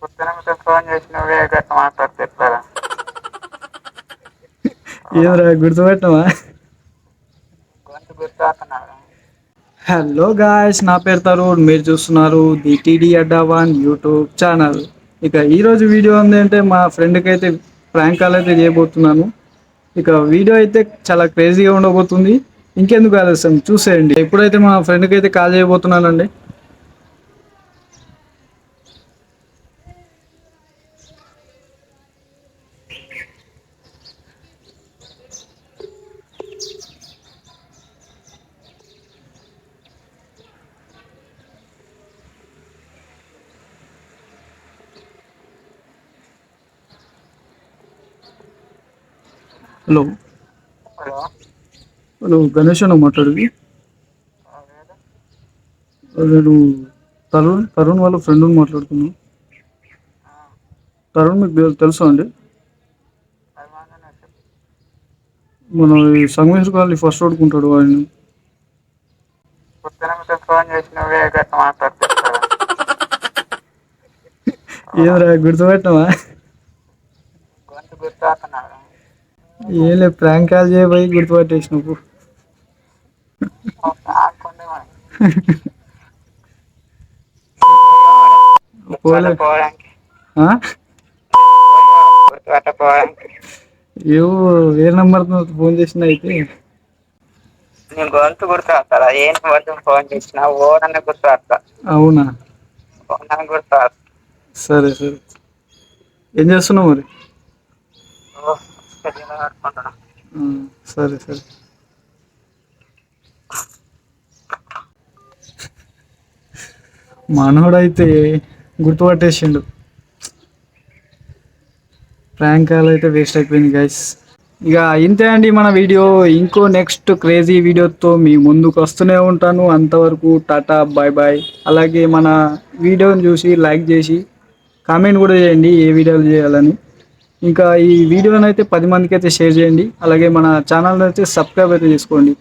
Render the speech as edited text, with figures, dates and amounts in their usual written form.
పొద్దున ఫోన్ చేసి నువ్వే గట్ల మాట్లాడితే ఎట్లరా? ఏమరా గుర్తుపెట్టినవా? గొంతు గుర్తుపడుతున్నావురా? హలో గాయ్స్, నా పేరు తరుణ్. మీరు చూస్తున్నారు the TD Adda 1 YouTube channel. ఇక ఈరోజు వీడియో ఏంటంటే మా ఫ్రెండ్కి అయితే ప్రాంక్ కాల్ అయితే చేయబోతున్నాను. ఇక వీడియో అయితే చాలా క్రేజీగా ఉండబోతుంది. ఇంకెందుకు ఆలస్యం, చూసేయండి. ఎప్పుడైతే మా ఫ్రెండ్కి అయితే కాల్ చేయబోతున్నానండి. Hello hello. హలో, గణేష్ అన్న మాట్లాడేది. లేదు. నేను తరుణ్ వాళ్ళ ఫ్రెండ్ మాట్లాడుతున్నాను. తరుణ్ మీకు తెలుసా అండి? అభిమానంగా చెప్పు. మన ఈ సంగమేశ్వర కాలనీ ఫస్ట్ రోడ్కి ఉంటాడు ఆయన. పొద్దున ఫోన్ చేసి నువ్వే గట్ల మాట్లాడితే ఎట్లరా? ఏమరా గుర్తుపెట్టినవా? గొంతు గుర్తుపడుతున్నావురా? ఏం లేదు, ప్రాంక్ కాల్ చేయబోయి గుర్తుపట్టేసినప్పుడు. ఆడుకుంటే మనం పోలే. గుర్తుపట్టపోవడానికి ఆ? గుర్తుపట్టపోవడానికి ఏవో వేరే నెంబర్తో ఫోన్ చేసిన అయితే. నీ గొంతు గుర్తుపడతారా? ఏ నెంబర్ ఫోన్ చేసినా ఓ నన్ను గుర్తుపడతా. అవునా? ఓ నన్ను గుర్తుపడతా. సరే సరే. ఏం చేస్తున్నావు మరి? ఓ పెద్దగా ఆడుకుంటున్నా. సరే సరే. మనోడైతే గుర్తుపట్టేసిండు. ప్రాంక్ కాల్ అయితే వేస్ట్ అయిపోయింది గైస్. ఇక ఇంతే అండి మన వీడియో. ఇంకో నెక్స్ట్ క్రేజీ వీడియోతో మీ ముందుకు వస్తూనే ఉంటాను. అంతవరకు టాటా, బాయ్ బాయ్. అలాగే మన వీడియోని చూసి లైక్ చేసి కామెంట్ కూడా చేయండి ఏ వీడియోలు చేయాలని. ఇంకా ఈ వీడియోని అయితే 10 మందికి అయితే షేర్ చేయండి. అలాగే మన ఛానల్ అయితే సబ్స్క్రైబ్ అయితే చేసుకోండి.